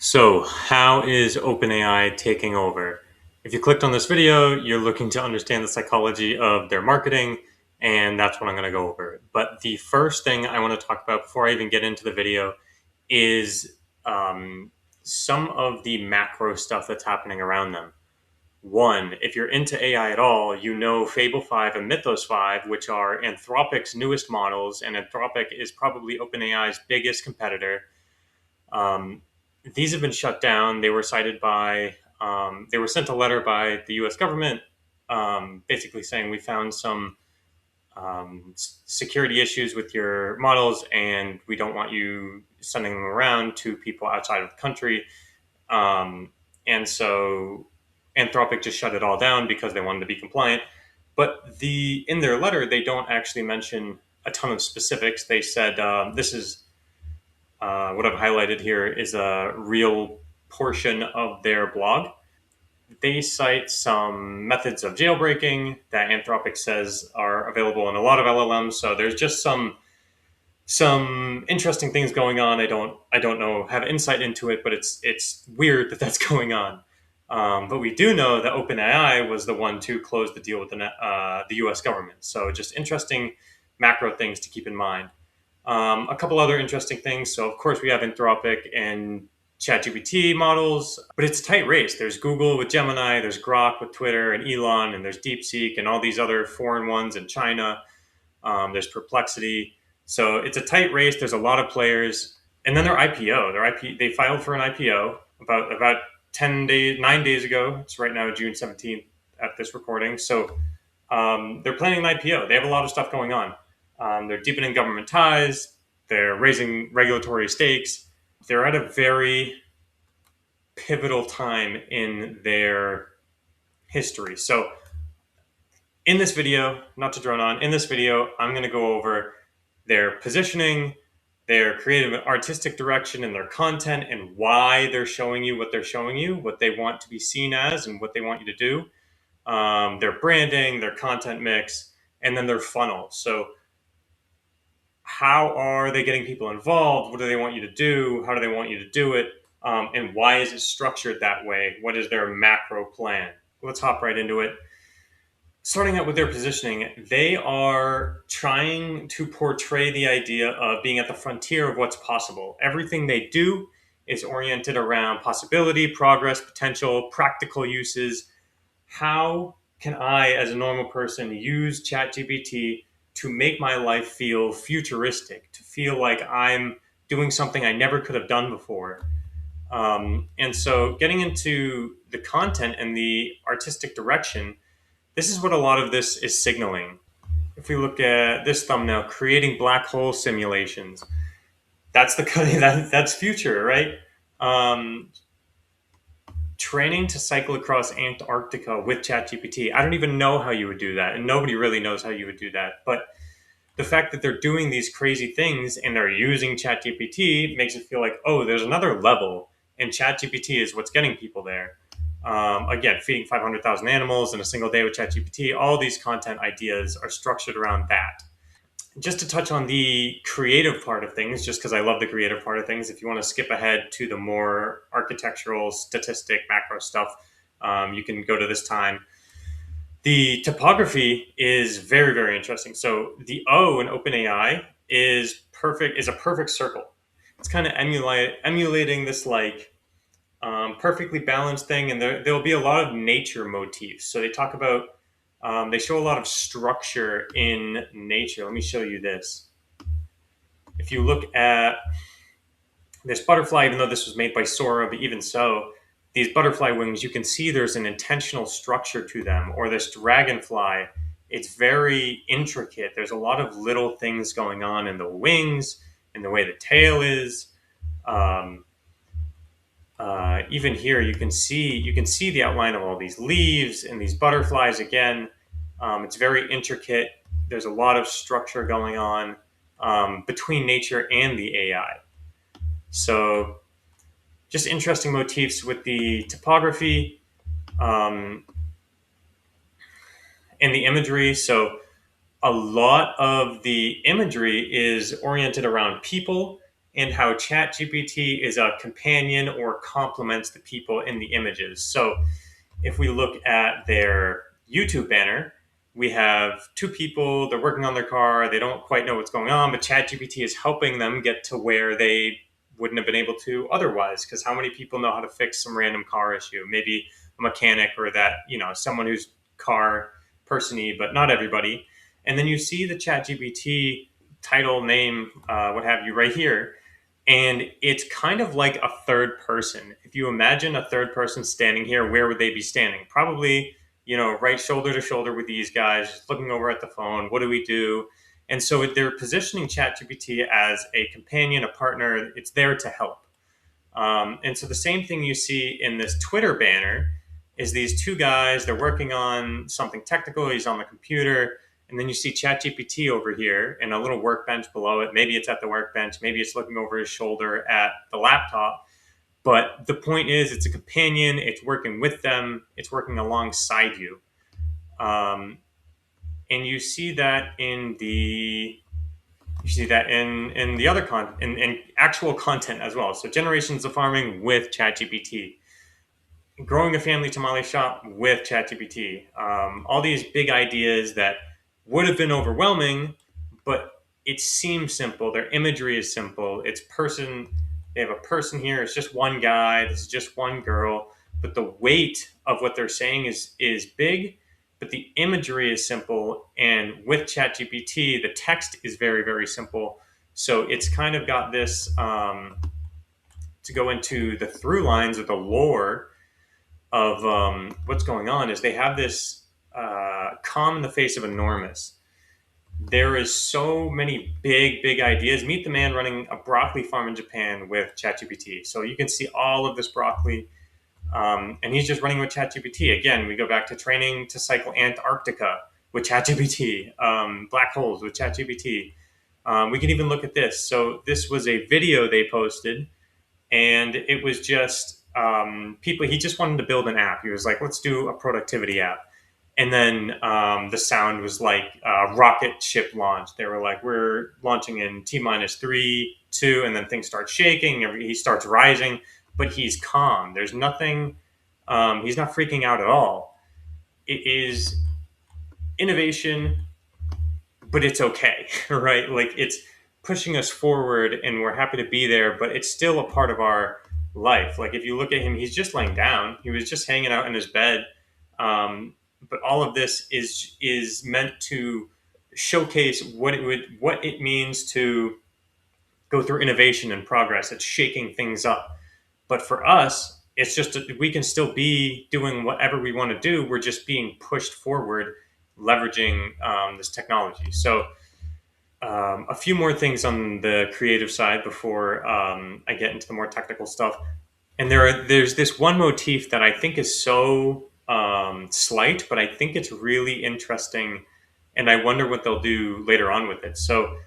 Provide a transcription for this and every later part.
So, how is OpenAI taking over? If you clicked on this video, you're looking to understand the psychology of their marketing, and that's what I'm going to go over. But the first thing I want to talk about before I even get into the video is some of the macro stuff that's happening around them. One, if you're into AI at all, you know Fable 5 and Mythos 5, which are Anthropic's newest models, and Anthropic is probably OpenAI's biggest competitor. Um, these have been shut down. They were cited by, they were sent a letter by the US government basically saying we found some security issues with your models and we don't want you sending them around to people outside of the country. And so Anthropic just shut it all down because they wanted to be compliant. But in their letter, they don't actually mention a ton of specifics. They said this is what I've highlighted here is a real portion of their blog. They cite some methods of jailbreaking that Anthropic says are available in a lot of LLMs. So there's just some interesting things going on. I don't know have insight into it, but it's weird that that's going on. But we do know that OpenAI was the one to close the deal with the U.S. government. So just interesting macro things to keep in mind. A couple other interesting things. So, of course, we have Anthropic and ChatGPT models, but it's a tight race. There's Google with Gemini, there's Grok with Twitter and Elon, and there's DeepSeek and all these other foreign ones in China. There's Perplexity. So it's a tight race. There's a lot of players, and then their IPO. They filed for an IPO about 9 days ago. It's right now June 17th at this recording. So they're planning an IPO. They have a lot of stuff going on. They're deepening government ties. They're raising regulatory stakes. They're at a very pivotal time in their history. So, in this video, not to drone on, in this video, I'm going to go over their positioning, their creative and artistic direction, and their content, and why they're showing you what they're showing you, what they want to be seen as, and what they want you to do. Their branding, their content mix, and then their funnel. So, how are they getting people involved? What do they want you to do? How do they want you to do it? And why is it structured that way? What is their macro plan? Let's hop right into it. Starting out with their positioning, they are trying to portray the idea of being at the frontier of what's possible. Everything they do is oriented around possibility, progress, potential, practical uses. How can I, as a normal person, use ChatGPT to make my life feel futuristic, to feel like I'm doing something I never could have done before? And so, getting into the content and the artistic direction, this is what a lot of this is signaling. If we look at this thumbnail, creating black hole simulations, that's that's future, right? Training to cycle across Antarctica with ChatGPT. I don't even know how you would do that, and nobody really knows how you would do that. But the fact that they're doing these crazy things and they're using ChatGPT makes it feel like, oh, there's another level, and ChatGPT is what's getting people there. Again, feeding 500,000 animals in a single day with ChatGPT, all these content ideas are structured around that. Just to touch on the creative part of things, just because I love the creative part of things, if you want to skip ahead to the more architectural, statistic, macro stuff, you can go to this time. The typography is very, very interesting. So the O in OpenAI is a perfect circle. It's kind of emulating this like perfectly balanced thing, and there'll be a lot of nature motifs. So they talk about they show a lot of structure in nature. Let me show you this. If you look at this butterfly, even though this was made by Sora, but even so, these butterfly wings, you can see there's an intentional structure to them. Or this dragonfly, it's very intricate. There's a lot of little things going on in the wings, in the way the tail is. Even here, you can see the outline of all these leaves and these butterflies again. It's very intricate. There's a lot of structure going on between nature and the AI. So just interesting motifs with the typography and the imagery. So a lot of the imagery is oriented around people and how ChatGPT is a companion or complements the people in the images. So if we look at their YouTube banner, we have two people, they're working on their car, they don't quite know what's going on, but ChatGPT is helping them get to where they wouldn't have been able to otherwise. Because how many people know how to fix some random car issue? Maybe a mechanic or that, someone who's car persony, but not everybody. And then you see the ChatGPT title, name, what have you, right here, and it's kind of like a third person. If you imagine a third person standing here, where would they be standing? Probably, right shoulder to shoulder with these guys, just looking over at the phone. What do we do? And so they're positioning ChatGPT as a companion, a partner. It's there to help. And so the same thing you see in this Twitter banner is these two guys, they're working on something technical. He's on the computer. And then you see ChatGPT over here and a little workbench below it. Maybe it's at the workbench. Maybe it's looking over his shoulder at the laptop. But the point is, it's a companion. It's working with them. It's working alongside you. And you see that in the other content, in actual content as well. So generations of farming with ChatGPT, growing a family tamale shop with ChatGPT, all these big ideas that would have been overwhelming, but it seems simple. Their imagery is simple. They have a person here. It's just one guy. This is just one girl. But the weight of what they're saying is big. But the imagery is simple. And with ChatGPT, the text is very, very simple. So it's kind of got this to go into the through lines of the lore of what's going on is they have this calm in the face of enormous. There is so many big ideas. Meet the man running a broccoli farm in Japan with ChatGPT. So you can see all of this broccoli, and he's just running with ChatGPT. Again, we go back to training to cycle Antarctica with ChatGPT, black holes with ChatGPT. We can even look at this. So this was a video they posted, and it was just people. He just wanted to build an app. He was like, "Let's do a productivity app." And then the sound was like rocket ship launch. They were like, "We're launching in T minus 3, 2," and then things start shaking. He starts rising, but he's calm. There's nothing. He's not freaking out at all. It is innovation, but it's okay, right? Like it's pushing us forward, and we're happy to be there. But it's still a part of our life. Like if you look at him, he's just laying down. He was just hanging out in his bed. But all of this is meant to showcase what it means to go through innovation and progress. It's shaking things up. But for us, it's just we can still be doing whatever we want to do. We're just being pushed forward, leveraging this technology. So a few more things on the creative side before I get into the more technical stuff. And there's this one motif that I think is so slight, but I think it's really interesting, and I wonder what they'll do later on with it. So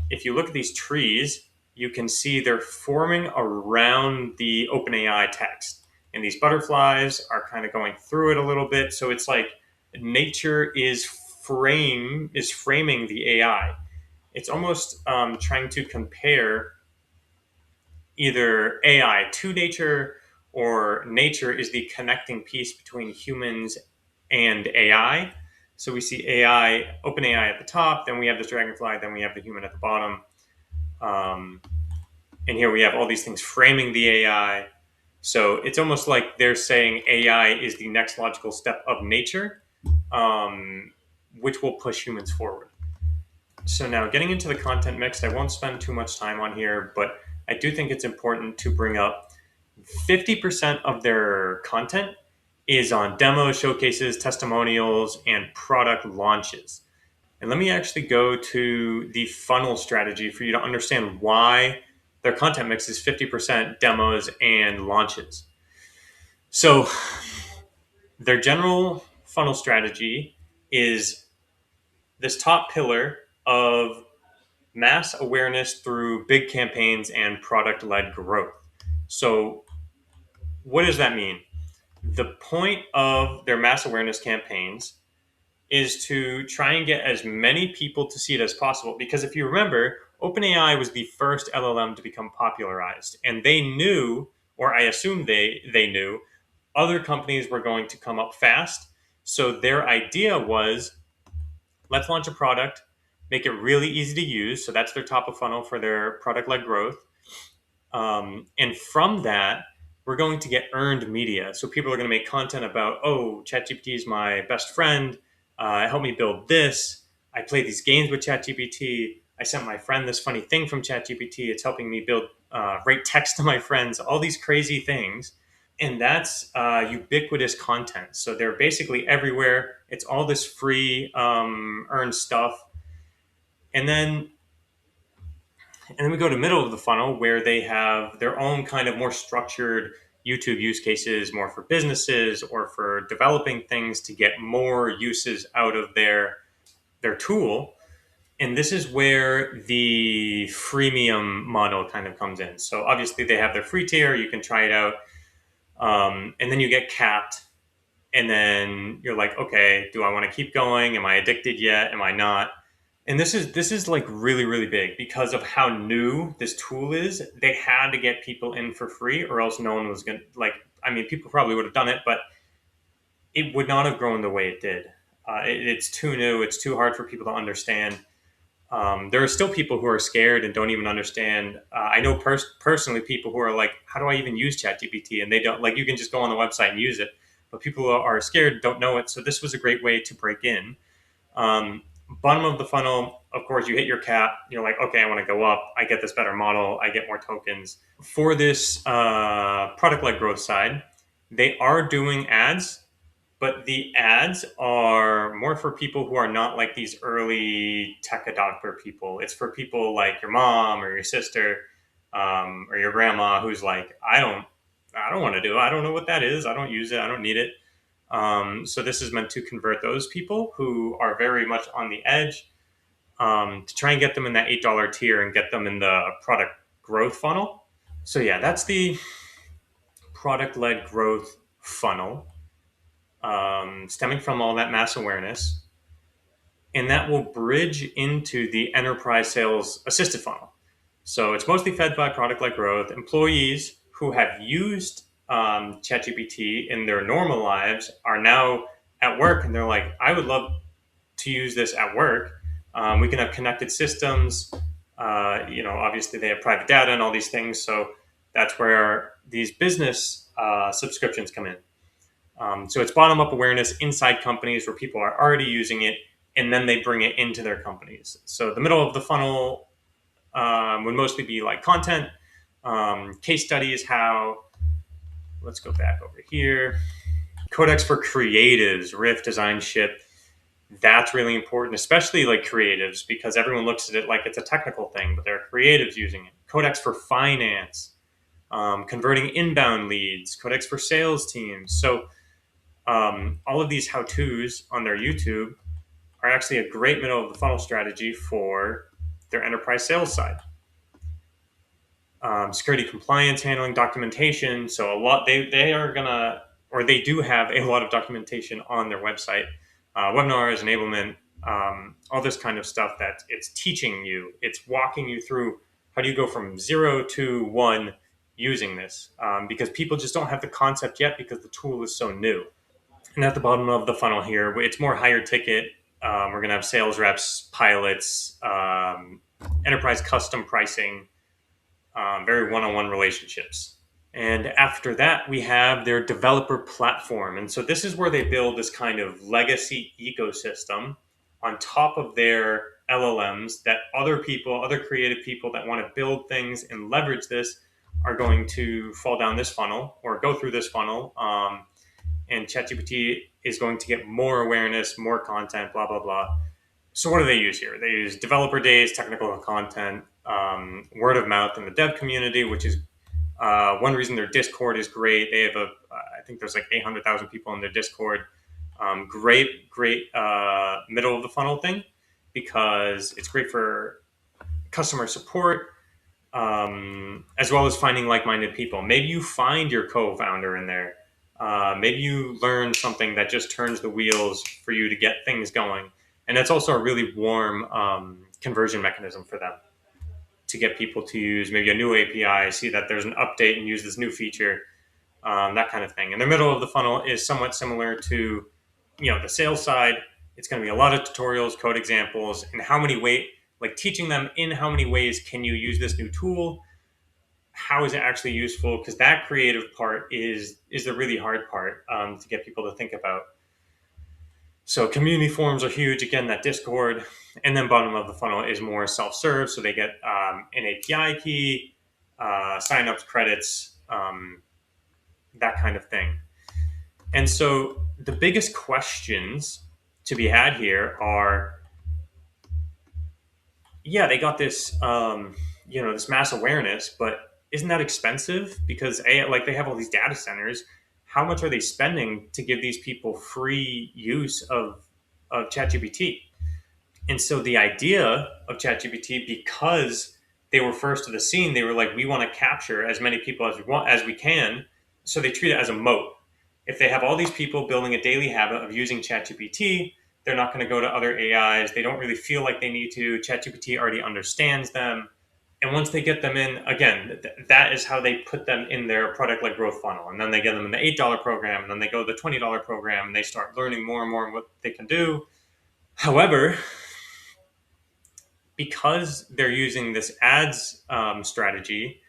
if you look at these trees, you can see they're forming around the OpenAI text, and these butterflies are kind of going through it a little bit. So it's like nature is framing the AI. It's almost trying to compare either AI to nature, or nature is the connecting piece between humans and AI. So we see AI, OpenAI at the top, then we have this dragonfly, then we have the human at the bottom. And here we have all these things framing the AI. So it's almost like they're saying AI is the next logical step of nature, which will push humans forward. So now getting into the content mix, I won't spend too much time on here, but I do think it's important to bring up 50% of their content is on demos, showcases, testimonials, and product launches. And let me actually go to the funnel strategy for you to understand why their content mix is 50% demos and launches. So their general funnel strategy is this top pillar of mass awareness through big campaigns and product-led growth. So what does that mean? The point of their mass awareness campaigns is to try and get as many people to see it as possible. Because if you remember, OpenAI was the first LLM to become popularized, and they knew, or I assume they knew, other companies were going to come up fast. So their idea was, let's launch a product, make it really easy to use. So that's their top of funnel for their product led growth. And from that, we're going to get earned media. So people are going to make content about, oh, ChatGPT is my best friend. Help me build this. I play these games with ChatGPT. I sent my friend this funny thing from ChatGPT. It's helping me build, write text to my friends, all these crazy things. And that's ubiquitous content. So they're basically everywhere. It's all this free earned stuff. And then we go to middle of the funnel where they have their own kind of more structured YouTube use cases, more for businesses or for developing things to get more uses out of their tool. And this is where the freemium model kind of comes in. So obviously they have their free tier, you can try it out, and then you get capped. And then you're like, okay, do I want to keep going? Am I addicted yet? Am I not? And this is like really really big because of how new this tool is. They had to get people in for free, or else no one was gonna like. I mean, people probably would have done it, but it would not have grown the way it did. It's too new. It's too hard for people to understand. There are still people who are scared and don't even understand. I know personally people who are like, how do I even use ChatGPT? And they don't like. You can just go on the website and use it, but people who are scared don't know it. So this was a great way to break in. Um, Bottom of the funnel, of course, you hit your cap. You're like, okay, I want to go up. I get this better model. I get more tokens. For this product-led growth side, they are doing ads, but the ads are more for people who are not like these early tech adopter people. It's for people like your mom or your sister or your grandma who's like, I don't want to do it. I don't know what that is. I don't use it. I don't need it. So this is meant to convert those people who are very much on the edge, to try and get them in that $8 tier and get them in the product growth funnel. So yeah, that's the product led growth funnel, stemming from all that mass awareness, and that will bridge into the enterprise sales assisted funnel. So it's mostly fed by product led growth. Employees who have used ChatGPT in their normal lives are now at work and they're like, I would love to use this at work. We can have connected systems. Obviously they have private data and all these things. So that's where these business subscriptions come in. So it's bottom up awareness inside companies where people are already using it, and then they bring it into their companies. So the middle of the funnel would mostly be like content, case studies, let's go back over here. Codex for creatives, riff, design, ship. That's really important, especially like creatives, because everyone looks at it like it's a technical thing, but there are creatives using it. Codex for finance, converting inbound leads, Codex for sales teams. So all of these how-tos on their YouTube are actually a great middle of the funnel strategy for their enterprise sales side. Security compliance, handling documentation. So a lot they are gonna, or they do have a lot of documentation on their website. Webinars, enablement, all this kind of stuff that it's teaching you. It's walking you through how do you go from 0 to 1 using this, because people just don't have the concept yet because the tool is so new. And at the bottom of the funnel here, it's more higher ticket. We're going to have sales reps, pilots, enterprise custom pricing, very one-on-one relationships. And after that, we have their developer platform. And so this is where they build this kind of legacy ecosystem on top of their LLMs that other people, other creative people that want to build things and leverage this are going to fall down this funnel or go through this funnel. And ChatGPT is going to get more awareness, more content, blah, blah, blah. So what do they use here? They use developer days, technical content, word of mouth in the dev community, which is one reason their Discord is great. They have I think there's like 800,000 people in their Discord. Great middle of the funnel thing because it's great for customer support, as well as finding like-minded people. Maybe you find your co-founder in there. Maybe you learn something that just turns the wheels for you to get things going. And that's also a really warm conversion mechanism for them. to get people to use maybe a new API, see that there's an update and use this new feature, that kind of thing. And the middle of the funnel is somewhat similar to, the sales side. It's going to be a lot of tutorials, code examples, and how many ways, like teaching them in how many ways can you use this new tool. How is it actually useful? Because that creative part is the really hard part, to get people to think about. So community forums are huge. Again, that Discord, and then bottom of the funnel is more self-serve. So they get an API key, signups, credits, that kind of thing. And so the biggest questions to be had here are, yeah, they got this, this mass awareness, but isn't that expensive? Because like they have all these data centers. How much are they spending to give these people free use of ChatGPT? And so the idea of ChatGPT, because they were first to the scene, they were like, we want to capture as many people as we can. So they treat it as a moat. If they have all these people building a daily habit of using ChatGPT, they're not going to go to other AIs. They don't really feel like they need to. ChatGPT already understands them. And once they get them in, again, that is how they put them in their product-led growth funnel. And then they get them in the $8 program, and then they go to the $20 program, and they start learning more and more what they can do. However, because they're using this ads strategy,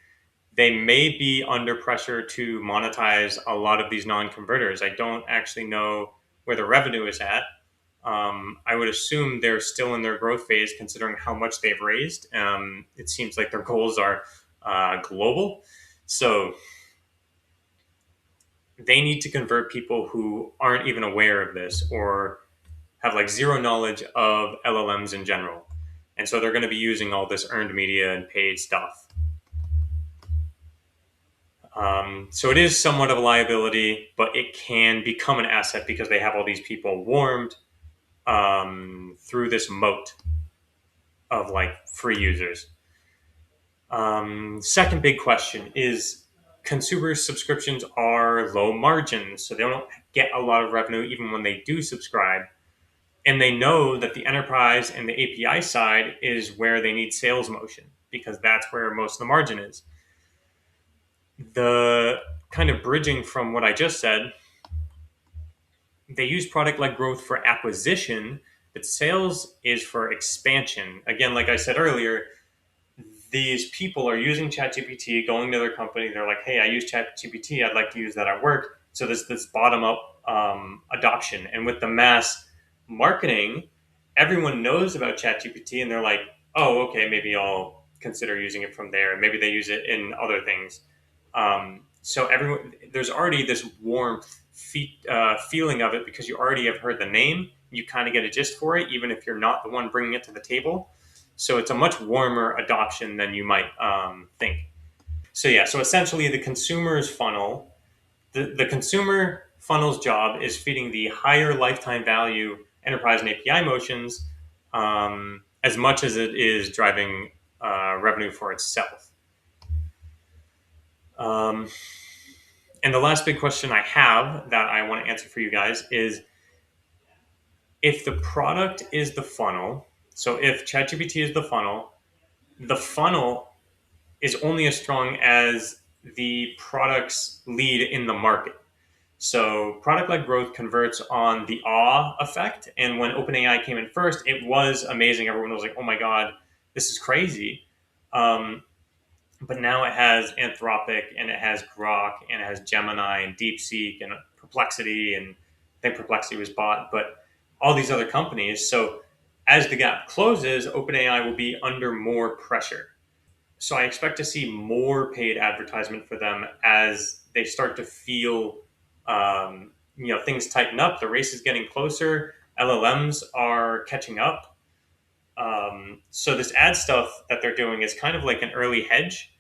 they may be under pressure to monetize a lot of these non-converters. I don't actually know where the revenue is at. I would assume they're still in their growth phase, considering how much they've raised. It seems like their goals are global. So they need to convert people who aren't even aware of this or have like zero knowledge of LLMs in general. And so they're going to be using all this earned media and paid stuff. So it is somewhat of a liability, but it can become an asset because they have all these people warmed through this moat of like free users. Second big question is, consumer subscriptions are low margin, so they don't get a lot of revenue even when they do subscribe. And they know that the enterprise and the API side is where they need sales motion because that's where most of the margin is. The kind of bridging from what I just said, they use product-led growth for acquisition, but sales is for expansion. Again, like I said earlier, these people are using ChatGPT, going to their company. They're like, hey, I use ChatGPT. I'd like to use that at work. So there's this bottom-up adoption. And with the mass marketing, everyone knows about ChatGPT, and they're like, oh, okay, maybe I'll consider using it from there. Maybe they use it in other things. So there's already this warm feeling of it because you already have heard the name. You kind of get a gist for it, even if you're not the one bringing it to the table. So it's a much warmer adoption than you might think. So yeah, so essentially the consumer's funnel, the consumer funnel's job is feeding the higher lifetime value enterprise and API motions as much as it is driving revenue for itself. And the last big question I have that I want to answer for you guys is, if the product is the funnel, so if ChatGPT is the funnel is only as strong as the product's lead in the market. So product-led growth converts on the awe effect. And when OpenAI came in first, it was amazing. Everyone was like, oh my God, this is crazy. But now it has Anthropic, and it has Grok, and it has Gemini and DeepSeek and Perplexity, and I think Perplexity was bought, but all these other companies. So as the gap closes, OpenAI will be under more pressure. So I expect to see more paid advertisement for them as they start to feel, things tighten up. The race is getting closer. LLMs are catching up. So this ad stuff that they're doing is kind of like an early hedge,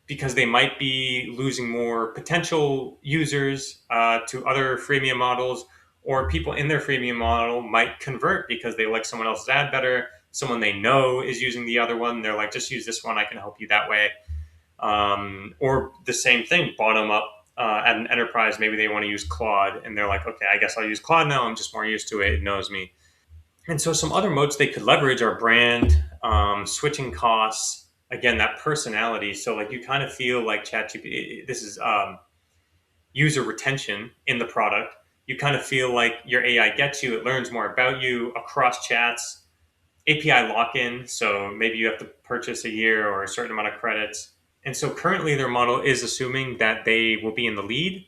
because they might be losing more potential users to other freemium models, or people in their freemium model might convert because they like someone else's ad better. Someone they know is using the other one. They're like, just use this one. I can help you that way. Or the same thing, bottom up at an enterprise. Maybe they want to use Claude, and they're like, okay, I guess I'll use Claude now. I'm just more used to it. It knows me. And so some other modes they could leverage are brand, switching costs, again, that personality. So like you kind of feel like ChatGPT. This is user retention in the product. You kind of feel like your AI gets you. It learns more about you across chats. API lock-in. So maybe you have to purchase a year or a certain amount of credits. And so currently their model is assuming that they will be in the lead.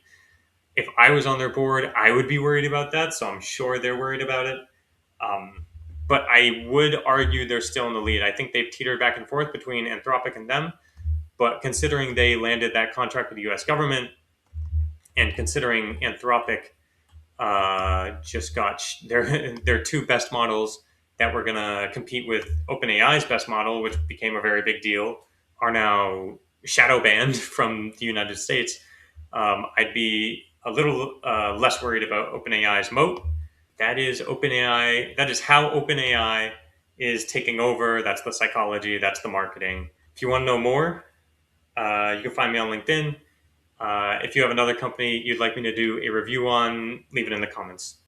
If I was on their board, I would be worried about that. So I'm sure they're worried about it. Um, but I would argue they're still in the lead. I think they've teetered back and forth between Anthropic and them. But considering they landed that contract with the US government and considering Anthropic just got their two best models that were going to compete with OpenAI's best model, which became a very big deal, are now shadow banned from the United States. I'd be a little less worried about OpenAI's moat. That is OpenAI. That is how OpenAI is taking over. That's the psychology. That's the marketing. If you want to know more, you can find me on LinkedIn. If you have another company you'd like me to do a review on, leave it in the comments.